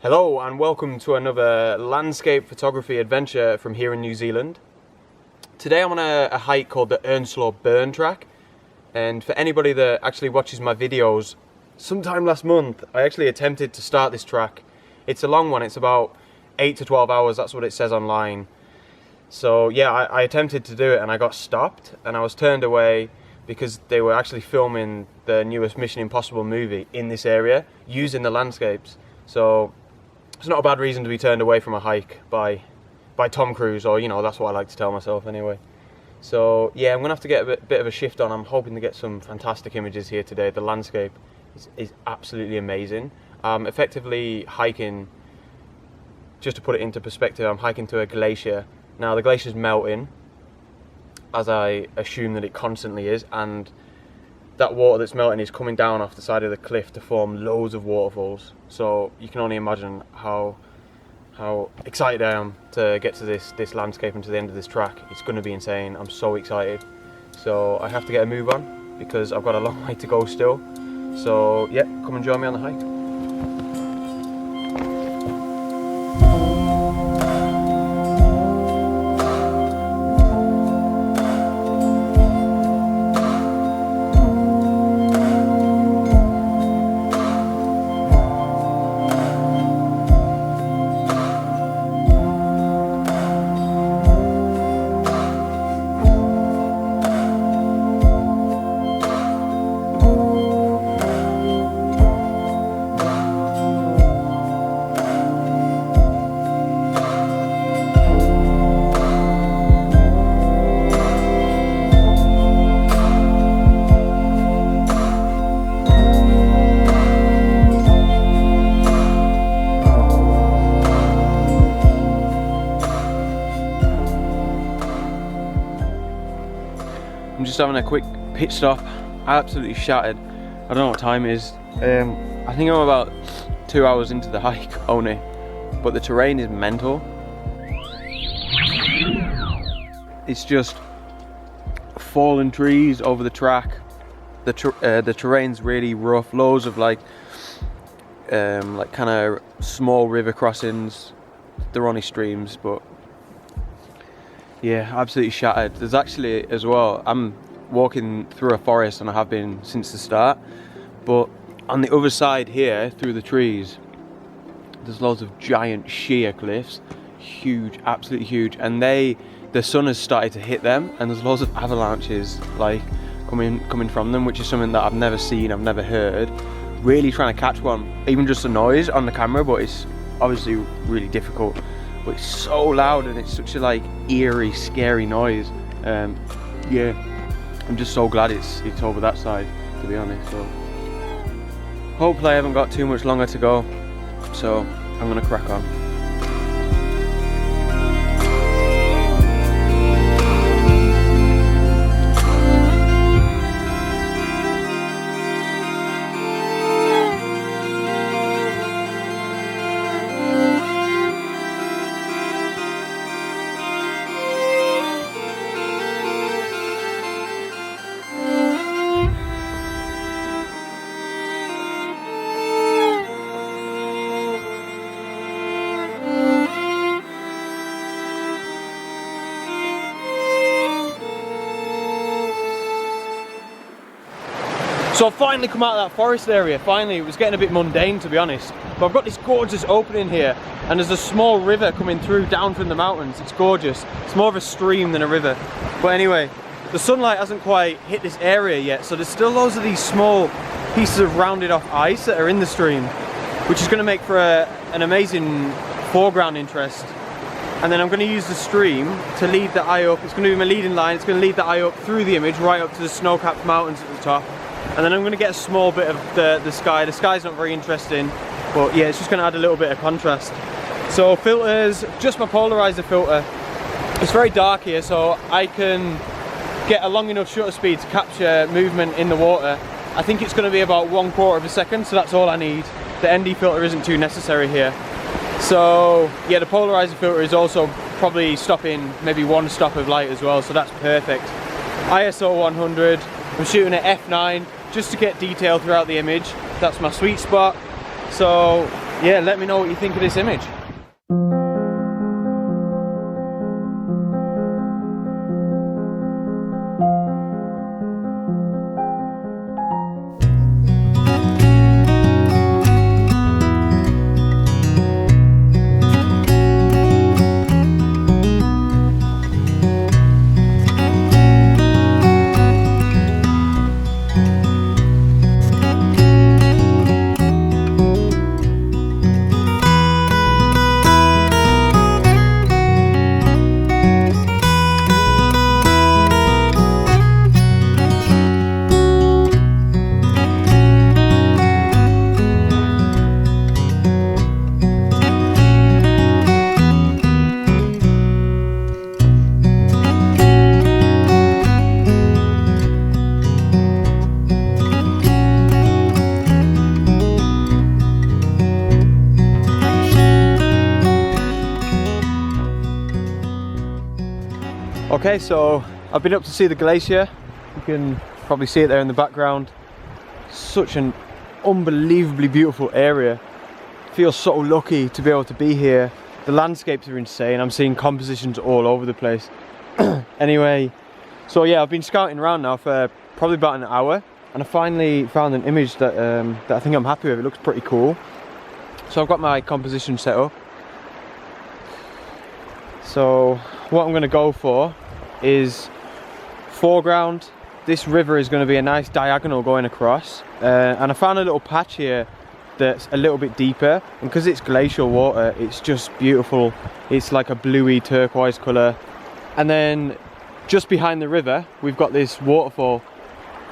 Hello and welcome to another landscape photography adventure from here in New Zealand. Today I'm on a hike called the Earnshaw Burn Track, and for anybody that actually watches my videos, sometime last month I actually attempted to start this track. It's a long one, it's about 8 to 12 hours, that's what it says online. So yeah, I attempted to do it and I got stopped and I was turned away because they were actually filming the newest Mission Impossible movie in this area using the landscapes. So it's not a bad reason to be turned away from a hike by Tom Cruise, or that's what I like to tell myself anyway. So yeah, I'm gonna have to get a bit of a shift on. I'm hoping to get some fantastic images here today. The landscape is absolutely amazing. Effectively hiking, just to put it into perspective, I'm hiking to a glacier. Now the glacier's melting, as I assume that it constantly is, and that water that's melting is coming down off the side of the cliff to form loads of waterfalls. So you can only imagine how excited I am to get to this landscape and to the end of this track. It's going to be insane. I'm so excited. So I have to get a move on because I've got a long way to go still. So yeah, come and join me on the hike. I'm just having a quick pit stop. I absolutely shattered. I don't know what time it is. I think I'm about 2 hours into the hike only, but the terrain is mental. It's just fallen trees over the track. The terrain's really rough. Loads of like kind of small river crossings. They're only streams, but yeah, absolutely shattered. There's actually, as well, I'm walking through a forest and I have been since the start, but on the other side here, through the trees, there's loads of giant sheer cliffs, huge, absolutely huge, and the sun has started to hit them, and there's loads of avalanches like coming from them, which is something that I've never seen, I've never heard. Really trying to catch one, even just the noise on the camera, but it's obviously really difficult. But it's so loud and it's such a eerie, scary noise. Yeah, I'm just so glad it's over that side, to be honest. So hopefully I haven't got too much longer to go, so I'm gonna crack on. So I've finally come out of that forest area. Finally, it was getting a bit mundane, to be honest. But I've got this gorgeous opening here, and there's a small river coming through down from the mountains. It's gorgeous. It's more of a stream than a river. But anyway, the sunlight hasn't quite hit this area yet, so there's still loads of these small pieces of rounded off ice that are in the stream, which is going to make for an amazing foreground interest. And then I'm going to use the stream to lead the eye up. It's going to be my leading line. It's going to lead the eye up through the image, right up to the snow-capped mountains at the top. And then I'm going to get a small bit of the sky. The sky's not very interesting, but yeah, it's just going to add a little bit of contrast. So filters, just my polarizer filter. It's very dark here, so I can get a long enough shutter speed to capture movement in the water. I think it's going to be about 1/4 of a second, so that's all I need. The ND filter isn't too necessary here. So yeah, the polarizer filter is also probably stopping maybe one stop of light as well, so that's perfect. ISO 100, I'm shooting at f9 just to get detail throughout the image. That's my sweet spot. So yeah, let me know what you think of this image. Okay, so I've been up to see the glacier. You can probably see it there in the background. Such an unbelievably beautiful area. Feel so lucky to be able to be here. The landscapes are insane. I'm seeing compositions all over the place. Anyway, so yeah, I've been scouting around now for probably about an hour, and I finally found an image that I think I'm happy with. It looks pretty cool. So I've got my composition set up. So what I'm going to go for is foreground. This river is going to be a nice diagonal going across, and I found a little patch here that's a little bit deeper, and because it's glacial water, it's just beautiful. It's like a bluey turquoise colour. And then just behind the river we've got this waterfall,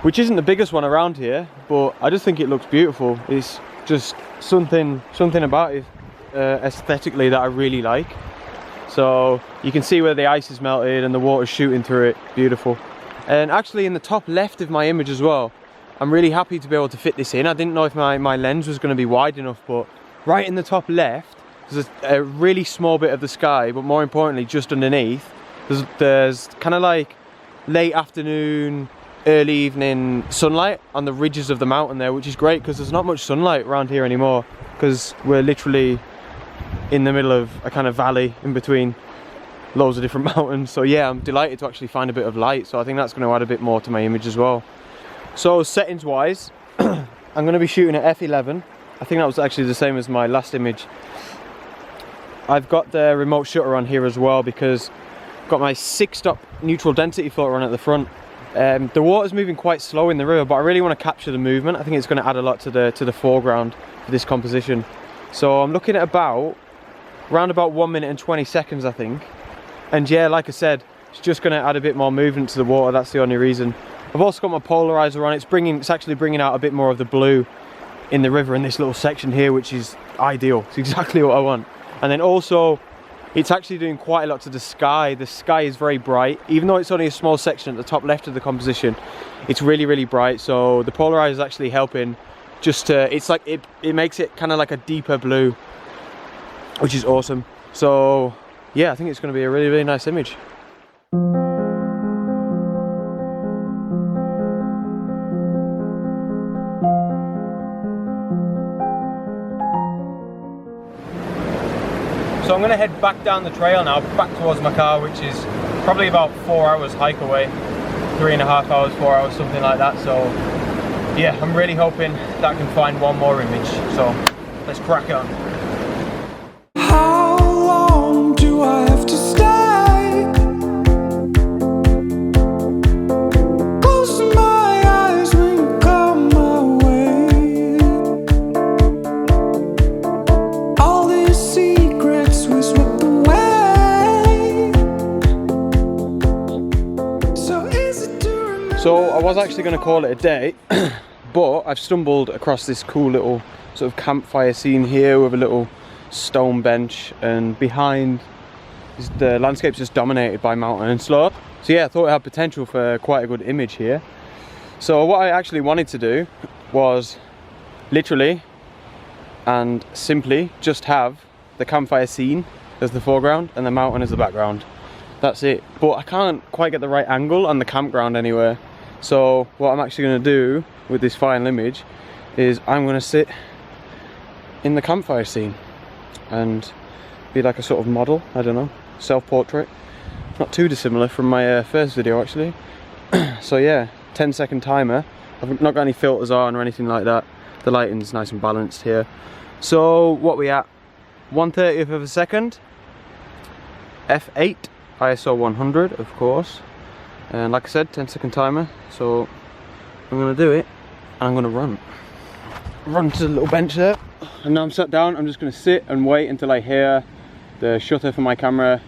which isn't the biggest one around here, but I just think it looks beautiful. It's just something about it aesthetically that I really like. So you can see where the ice is melted and the water's shooting through it. Beautiful. And actually in the top left of my image as well, I'm really happy to be able to fit this in. I didn't know if my lens was going to be wide enough, but right in the top left there's a really small bit of the sky, but more importantly just underneath there's kind of like late afternoon, early evening sunlight on the ridges of the mountain there, which is great because there's not much sunlight around here anymore, because we're literally in the middle of a kind of valley in between loads of different mountains. So yeah, I'm delighted to actually find a bit of light, so I think that's going to add a bit more to my image as well. So settings wise, I'm going to be shooting at f11. I think that was actually the same as my last image. I've got the remote shutter on here as well because I've got my 6-stop neutral density filter on at the front. The water's moving quite slow in the river, but I really want to capture the movement. I think it's going to add a lot to the foreground for this composition. So I'm looking at around about 1 minute and 20 seconds, I think. And yeah, like I said, it's just going to add a bit more movement to the water. That's the only reason. I've also got my polarizer on. It's actually bringing out a bit more of the blue in the river in this little section here, which is ideal. It's exactly what I want. And then also, it's actually doing quite a lot to the sky. The sky is very bright, even though it's only a small section at the top left of the composition. It's really, really bright. So the polarizer is actually helping. Just to, it's like it makes it kind of like a deeper blue, which is awesome. So yeah, I think it's going to be a really, really nice image. So I'm going to head back down the trail now, back towards my car, which is probably about 4 hours hike away. 3.5 hours, 4 hours, something like that. So yeah, I'm really hoping that I can find one more image. So let's crack on. How long do I have to stay? Closing my eyes when you come my way. All these secrets we swept away. So easy to remember. So I was actually going to call it a day, but I've stumbled across this cool little sort of campfire scene here with a little stone bench, and behind the landscape's just dominated by mountain and slope. So yeah, I thought it had potential for quite a good image here. So what I actually wanted to do was literally and simply just have the campfire scene as the foreground and the mountain as the background. That's it. But I can't quite get the right angle on the campground anywhere. So what I'm actually going to do with this final image is I'm going to sit in the campfire scene and be like a sort of model, I don't know, self-portrait. Not too dissimilar from my first video actually. So yeah, 10-second timer. I've not got any filters on or anything like that. The lighting's nice and balanced here. So what we at? 1/30th of a second. F8, ISO 100 of course. And like I said, 10-second timer. So I'm gonna do it and I'm gonna run to the little bench there. And now I'm sat down, I'm just gonna sit and wait until I hear the shutter for my camera.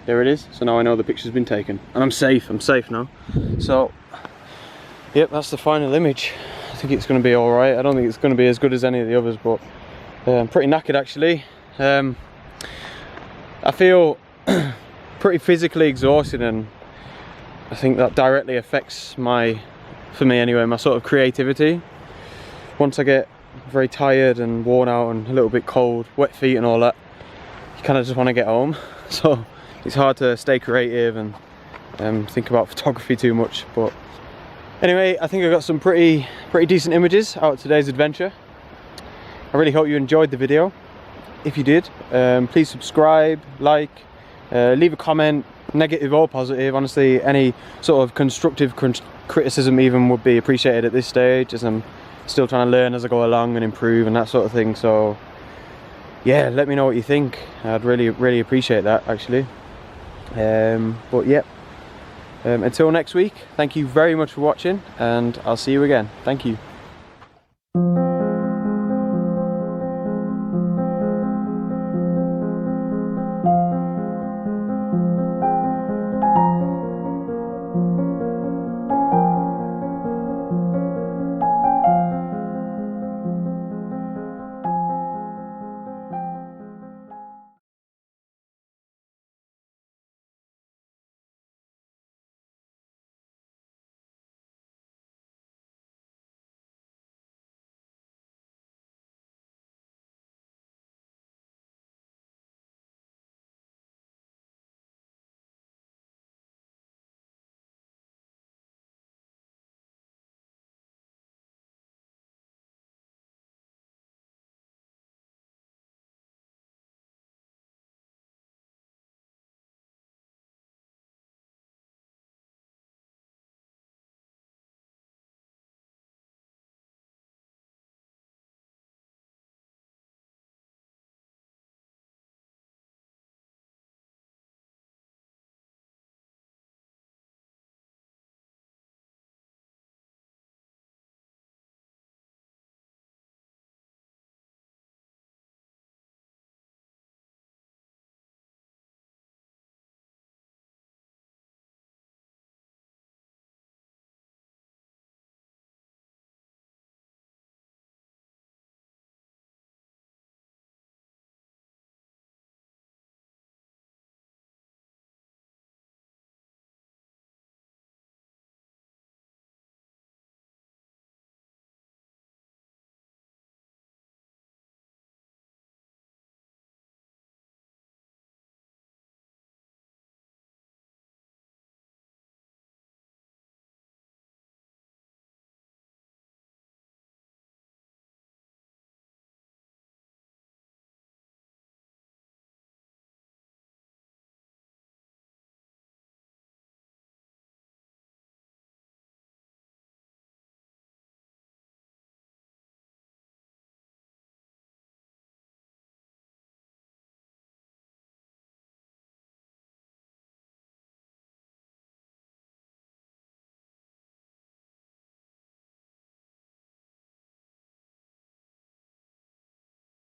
There it is. So now I know the picture's been taken and I'm safe now. So yep, that's the final image. I think it's gonna be all right. I don't think it's gonna be as good as any of the others, but I'm pretty knackered actually. I feel pretty physically exhausted, and I think that directly affects for me anyway, my sort of creativity. Once I get very tired and worn out and a little bit cold, wet feet and all that, you kind of just want to get home. So it's hard to stay creative and think about photography too much. But anyway, I think I got some pretty decent images out of today's adventure. I really hope you enjoyed the video. If you did, please subscribe, like, leave a comment, negative or positive. Honestly, any sort of constructive criticism even would be appreciated at this stage, as I'm still trying to learn as I go along and improve and that sort of thing. So yeah, let me know what you think. I'd really appreciate that actually. But yeah, until next week, thank you very much for watching, and I'll see you again. Thank you.